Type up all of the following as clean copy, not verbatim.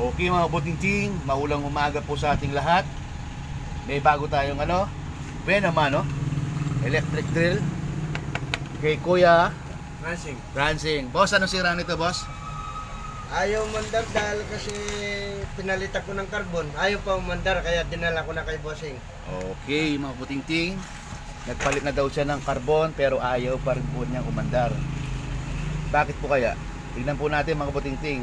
Okay mga buting-ting, maulang umaga po sa ating lahat. May bago tayong Benama, electric drill kay Kuya Ransing. Boss, anong sira nito, boss? Ayaw mandar dahil kasi pinalitan ko ng carbon. Ayaw pa mandar kaya dinala ko na kay Bossing. Okay mga buting-ting, nagpalit na daw siya ng carbon pero ayaw pa rin po niyang umandar. Bakit po kaya? Tignan po natin mga buting-ting.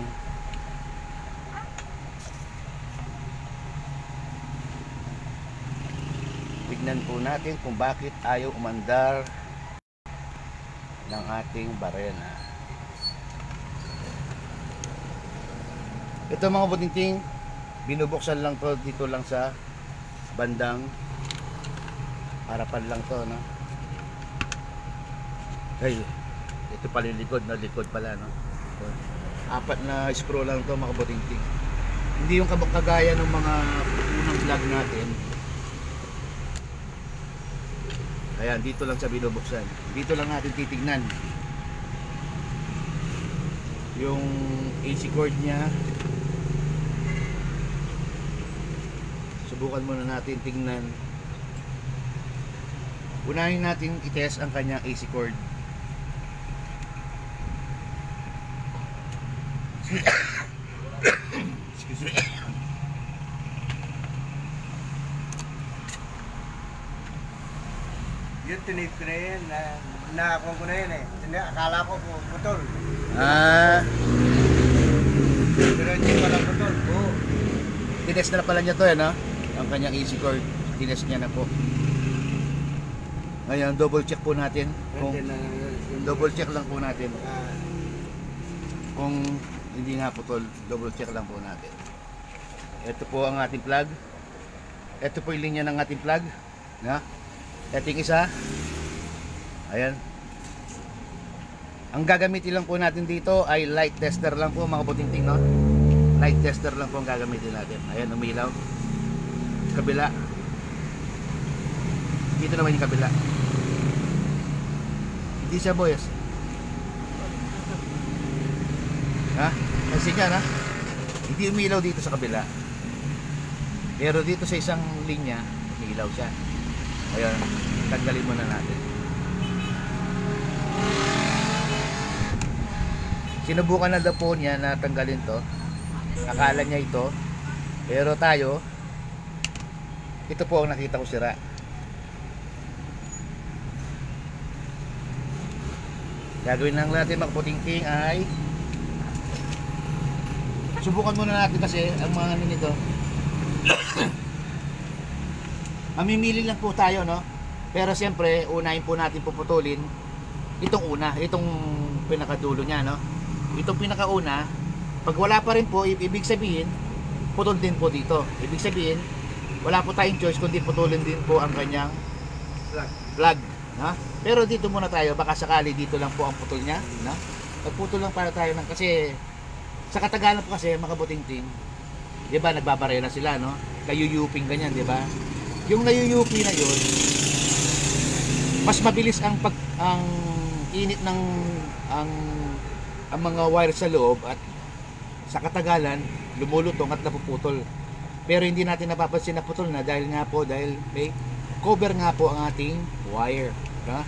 Tignan po natin kung bakit ayaw umandar ng ating barena. Ito mga buting-ting, binubuksan lang to dito lang sa bandang harapan lang to, no? Ay, ito pala yung likod, no? Likod pala, no? So, 4 na screw lang to mga buting-ting. Hindi yung kagaya ng mga unang vlog natin. Ayan, dito lang sa binubuksan. Dito lang natin titignan yung AC cord niya. Subukan muna natin tingnan. Unahin natin i-test ang kanyang AC cord. Excuse me. Yun tinip ko na yan, nakakuha ko na yan eh. Akala ko putol. Pero hindi pala putol. Tinest na pala niya to, no? Ang kanyang AC cord. Tinest niya na po. Ngayon, double check po natin. Double check lang po natin. Kung hindi nga putol, double check lang po natin. Ito po ang ating plug. Ito po yung linya ng ating plug, no? Ito yung isa. Ayan. Ang gagamitin lang po natin dito ay light tester lang po mga buting-ting, no? Light tester lang po ang gagamitin natin. Ayan, umilaw. Kabila. Dito naman yung kabila. Hindi siya, boys. Ha? Kasi nga, na? Hindi umilaw dito sa kabila. Pero dito sa isang linya, umilaw siya. Ayan, tanggalin muna natin. Sinubukan na daw po niya na tanggalin to. Akala niya ito. Pero tayo, ito po ang nakita ko sira. Gagawin lang natin mga puting-ting ay subukan muna natin kasi ang mga nito. Mamimili lang po tayo, no? Pero siyempre, unahin po natin puputulin itong una, itong pinakadulo niya, no? Itong pinakauna, pag wala pa rin po, ibig sabihin, putol din po dito. Ibig sabihin, wala po tayong choice kundi putulin din po ang kanyang plug, no? Pero dito muna tayo, baka sakali dito lang po ang putol niya, no? Pagputol lang para tayo ng kasi sa katagalan po kasi mga buting-ting, 'di ba, nagbabarela sila, no? Kayuyuping ganyan, 'di ba? Yung nayuyupi na 'yon, mas mabilis ang init ng ang mga wire sa loob at sa katagalan lumulutong at napuputol. Pero hindi natin napapansin na putol na dahil may cover nga po ang ating wire, ha?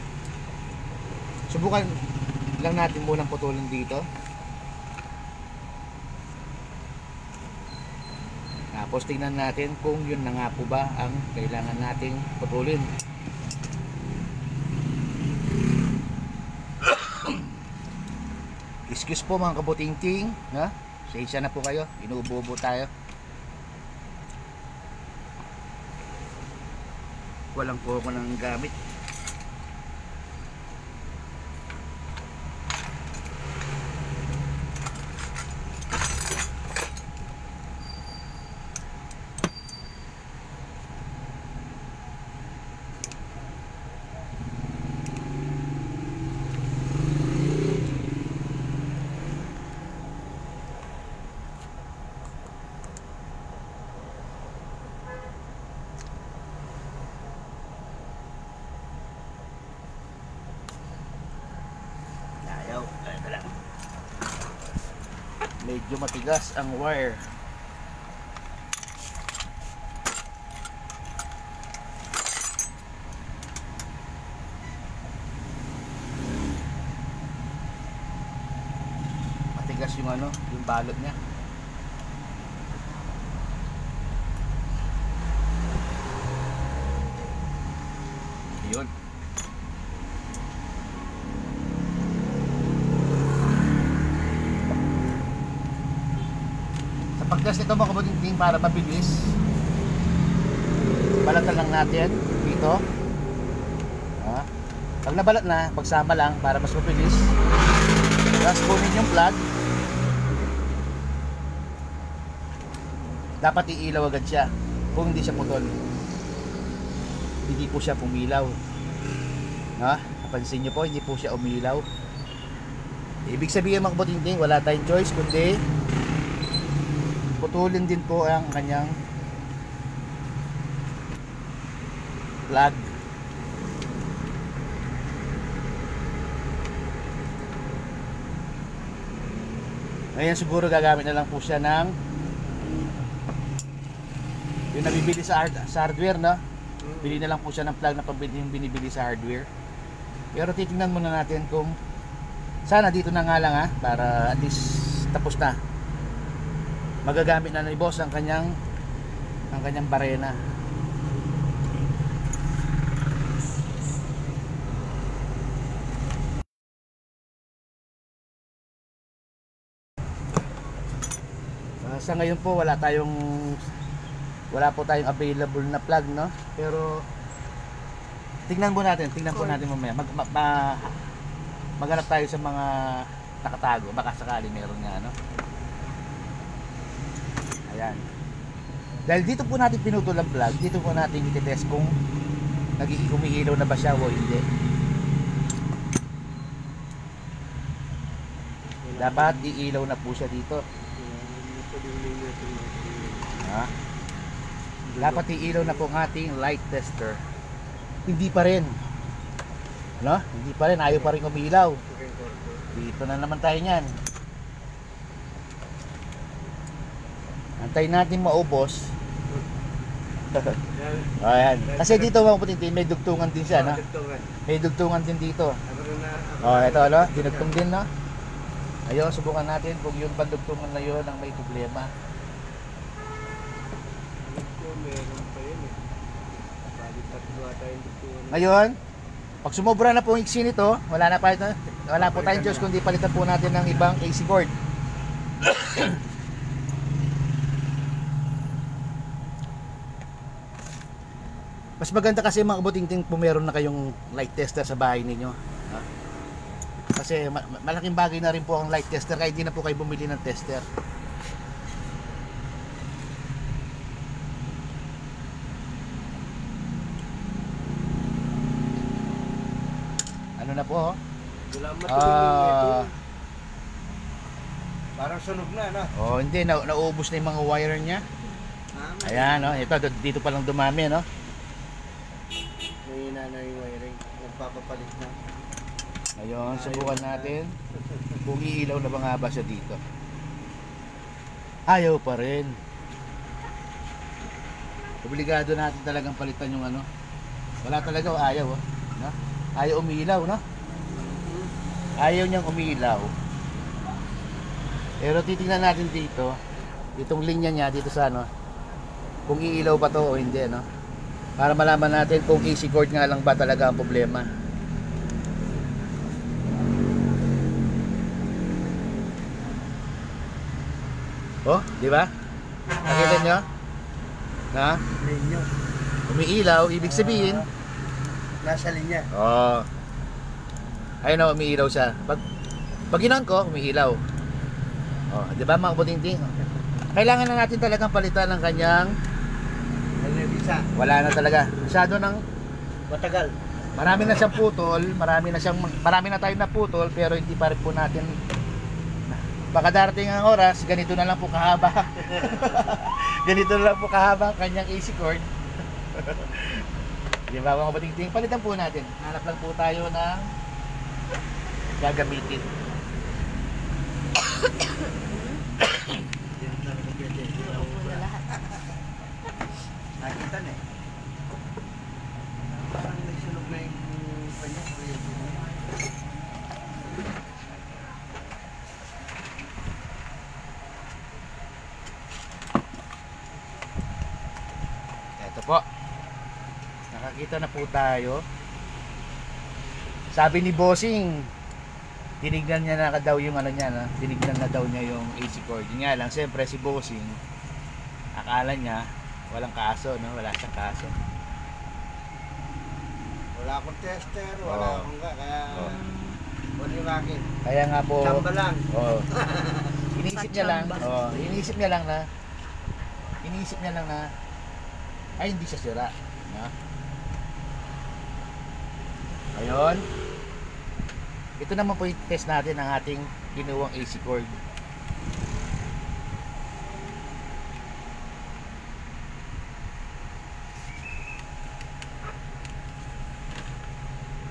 Subukan lang natin munang putulin dito. Tapos tingnan natin kung yun na nga po ba ang kailangan nating putulin. Excuse po mga kabuting-ting, ha? Isa na po kayo, inuubo-ubo tayo. Walang po ako ng gamit. medyo matigas ang wire. matigas yung ano, yung balot niya. Yun. Sa pagtest nito mga kabuting para mabilis, balatan lang natin dito. Pag nabalat na, pagsama lang para mas mabilis. Tapos kunin yung plug. Dapat iilaw agad siya kung hindi siya putol. Hindi po siya pumilaw. Napansin nyo po, hindi po siya umilaw. Ibig sabihin mga kabuting, wala tayong choice kundi putulin din po ang kanyang plug. Ngayon siguro gagamit na lang po siya ng yung nabibili sa hardware, no? Bili na lang po siya ng plug na pambili yung binibili sa hardware. Pero titingnan muna natin kung sana dito na nga lang para at least tapos na. Magagamit na ni boss ang kanyang barena. Sa ngayon po wala po tayong available na plug, no? Pero tingnan po natin mamaya. Maghanap tayo sa mga nakatago, baka sakali meron nga, no? Ayan. Dahil dito po natin pinutol ang plug, dito po natin i-test kung umiilaw na ba siya o hindi. Dapat iilaw na po siya dito. Dapat iilaw na po ang ating light tester. Hindi pa rin, no? Hindi pa rin, ayaw pa rin umilaw. Dito na naman tayo niyan. Antayin natin maubos. Ayan. Kasi dito mga kabuting, may dugtungan din siya, no? May dugtungan din dito. Ito, no? Dinugtong din, no? Ayun, subukan natin kung yung pandugtungan na yun ang may problema. Ngayon, pag sumobra na po yung iksi nito, wala po tayong choice kundi palitan po natin ng ibang AC cord. Mas maganda kasi mga kabuting kung meron na kayong light tester sa bahay ninyo. Kasi malaking bagay na rin po ang light tester, kaya hindi na po kayo bumili ng tester. Ano na po? Parang sunog na, no? Oh, hindi naubos na yung mga wire niya. Ayan, no? Ito dito pa lang dumami, no? May na yung wiring, nagpapapalit na. Ngayon, subukan natin kung iilaw na ba nga ba siya dito. Ayaw pa rin. Obligado natin talagang palitan yung ano. Wala talaga, ayaw, no? Ayaw umilaw, no? Ayaw niyang umilaw. Pero titingnan natin dito, itong linya niya dito sa ano, kung iilaw pa to o hindi, no? Para malaman natin kung AC cord nga lang ba talaga ang problema. Oh, di ba? Nakita nyo? Na? Linya. Umiilaw, ibig sabihin Nasa linya. oh. Ayun na, umiilaw siya. Pag ginaon ko, umiilaw. Oh, di ba mga kabuting? Kailangan na natin talagang palitan ng kanyang wala na talaga. Masyado nang matagal. Marami na siyang putol, marami na tayong naputol, pero hindi pa rin po natin. Baka darating ang oras, ganito na lang po kahaba. Ganito na lang po kahaba ang kanyang AC cord. Di ba mga kabuting? Palitan po natin. Hanap lang po tayo ng gagamitin. Nakita na eh. Parang may sunog na yung kanya. po. Nakakita na po tayo. Sabi ni Bossing, tinignan niya na daw yung ano niya, no? Tinignan na daw niya yung AC cord. Yun nga lang, siyempre si Bossing, akala niya walang kaso, no? Wala siyang kaso. Wala akong tester, wala akong kaya wala yung akin. Kaya nga po, Samba lang. iniisip niya lang, iniisip niya lang na ay hindi siya sira, no? Ayun. Ito naman po yung test natin ng ating ginuwang AC cord.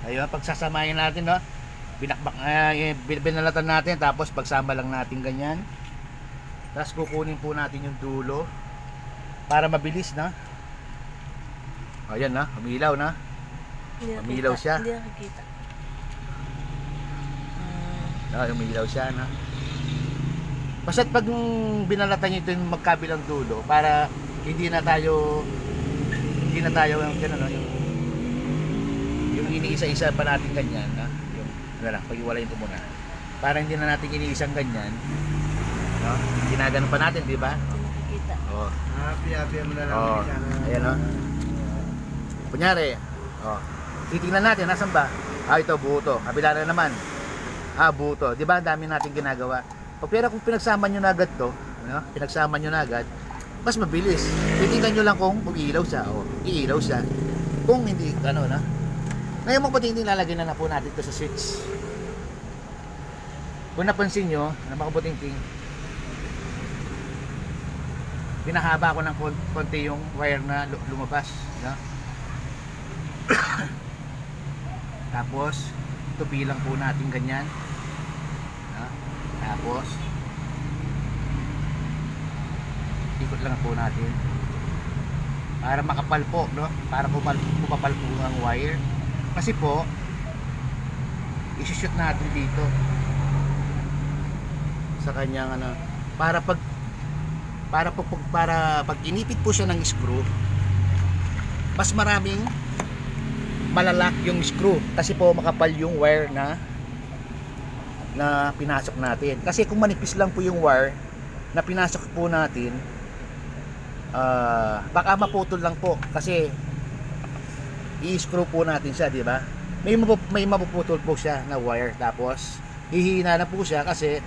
Ayun, pagsasamahin natin, no? Binalatan natin, tapos pagsama lang natin ganyan. Tapos kukunin po natin yung dulo para mabilis, na. Ayan na, umilaw na. Umilaw siya. Hindi nakikita. Umilaw siya, na. Basta't pag binalatan nyo ito yung magkabilang dulo para hindi na tayo yung gano'n, yung iniisa-isa pa natin ganyan, na. Yung pag-iwalayin ko muna. Para hindi na natin iniisang ganyan. No? Ginaganon pa natin, di ba? Hindi nakikita. Oh. Happy mo na lang. Ayan, oh. Kunyari, titingnan natin, nasan ba? Ito, buo to. Kabila na naman. Buo to. Di ba, ang dami natin ginagawa. Pero kung pinagsama nyo na agad to, pinagsama nyo na agad, mas mabilis. Titingnan nyo lang kung iilaw siya. Iilaw siya. Kung hindi, na. Ngayon makabuting lalagay na po natin ito sa switch. Kung napansin nyo, na makabuting pinahaba ko ng konti yung wire na lumabas, no? Tapos tupi lang po natin ganyan, no? Tapos ikot lang po natin para makapal po, no? Para pumapal po ang wire. Kasi po i-shoot natin dito sa kanyang para pag inipit po siya ng screw, mas maraming malalak yung screw kasi po makapal yung wire na pinasok natin. Kasi kung manipis lang po yung wire na pinasok po natin, baka maputol lang po kasi i-screw po natin siya, di ba? May mapuputol po siya na wire, tapos hihina na po siya kasi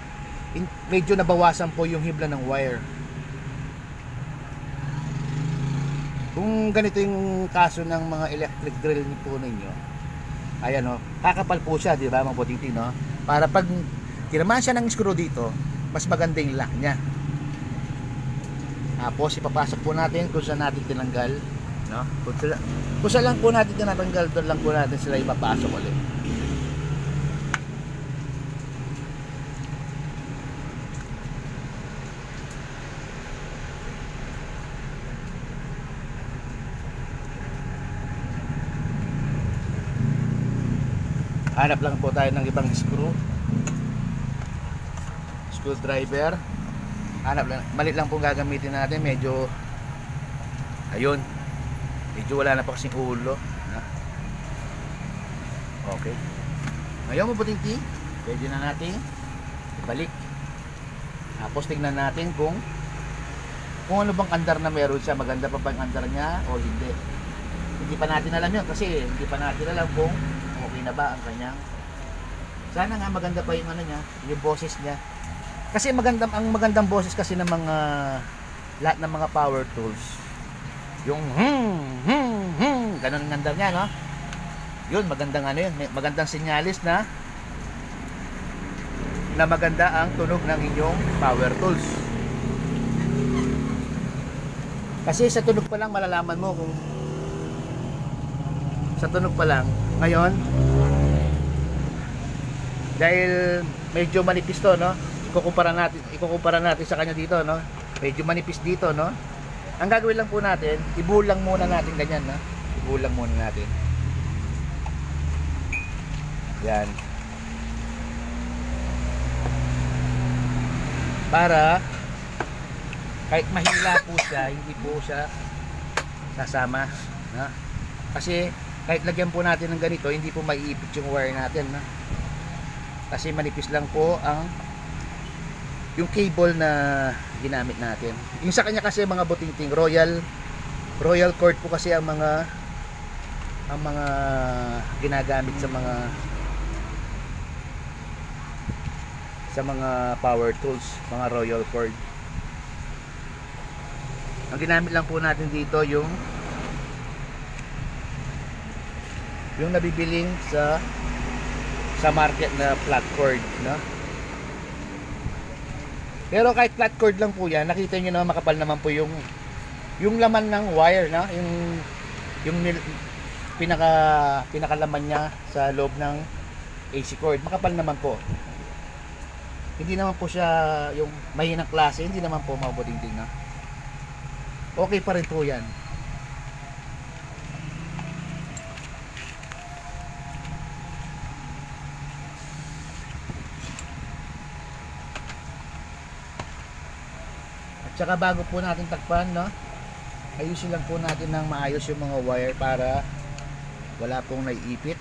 medyo nabawasan po yung hibla ng wire. Kung ganito yung kaso ng mga electric drill po ninyo, ayan, kakapal po siya, di ba, mga butiti, no? Para pag tinamaan siya ng screw dito, mas maganda yung lock niya. Tapos ipapasok po natin kung saan natin tinanggal, no? Kung saan lang po natin tinatanggal, doon lang po natin sila ipapasok ulit. Hanap lang po tayo ng ibang screwdriver. Hanap lang, maliit lang po gagamitin natin, medyo ayun, medyo wala na pa kasing ulo. Okay, ngayon mabuting pwede na natin ibalik. Tapos tingnan natin kung ano bang andar na meron siya, maganda pa ba yung andar niya o hindi. Hindi pa natin alam yun kasi hindi pa natin alam kung okay na ba ang kanyang, sana nga maganda pa yung niya, yung boses niya. Kasi ang magandang boses kasi ng mga lahat ng mga power tools, yung ganun ang andar niya, no? Yun, magandang yun, magandang senyalis na maganda ang tunog ng inyong power tools. Kasi sa tunog pa lang malalaman mo kung sa tunog pa lang. Ngayon, dahil medyo manipis to, no? Ikukumpara natin sa kanya dito, no? Medyo manipis dito, no? Ang gagawin lang po natin, ibulang muna natin ganyan, no? Ibulang muna natin. Yan. Para kahit mahila po siya, hindi po siya sasama, no? Kasi kahit lagyan po natin ng ganito, hindi po maiipit yung wire natin, no? Kasi manipis lang po yung cable na ginamit natin. Yung sa kanya kasi mga butingting royal cord po kasi ang mga ginagamit sa mga power tools, mga royal cord. Ang ginamit lang po natin dito yung nabibiling sa market na flat cord, no? Pero kahit flat cord lang po yan, nakita nyo na makapal naman po yung laman ng wire, no? Yung pinakalaman niya sa loob ng AC cord, makapal naman po. Hindi naman po siya yung mahinang klase, hindi naman po mabuting-ting, no? Okay pa rin po yan. Tsaka bago po natin takpan, no, ayusin lang po natin ng maayos yung mga wire para wala pong naiipit.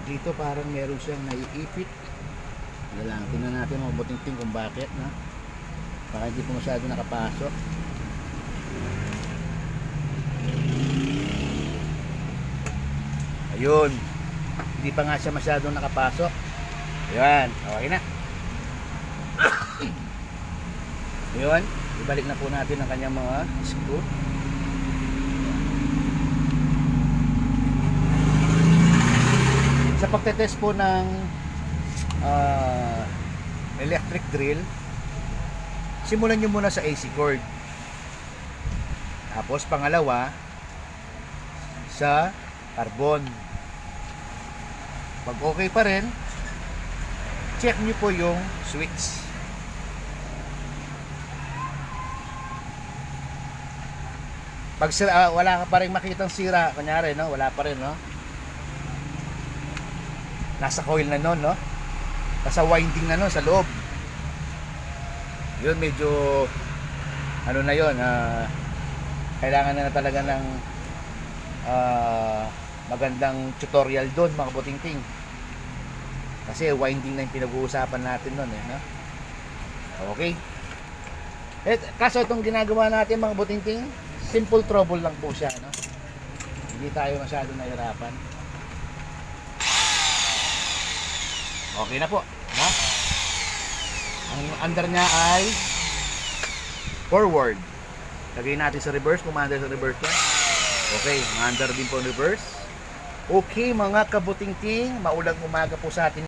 Dito parang meron siyang naiipit. Tingnan natin mga buting-ting kung bakit, no? Baka hindi po masyado nakapasok. Ayun, hindi pa nga siya masyadong nakapasok. Ayan, okay na. Ayun, ibalik na po natin ang kanyang mga screw. Sa pagtetest po ng electric drill, simulan nyo muna sa AC cord. Tapos pangalawa sa carbon. Pag okay pa rin, check nyo po yung switch. Pag wala ka pa rin makitang sira, kunyari, no? Wala pa rin, no? Nasa coil na nun, no? Nasa winding na nun sa loob. Yun, medyo ano na yun, kailangan na talaga ng magandang tutorial doon, mga butingting. Kasi winding na yung pinag-uusapan natin nun, no? Okay. Kaso itong ginagawa natin, mga butingting, simple trouble lang po siya, no? Hindi tayo masyado nahirapan. Okay na po, no? Ang under niya ay forward. Lagay natin sa reverse, kumanda sa reverse yan. Okay, under din po reverse. Okay mga kabutingting, maulang umaga po sa atin.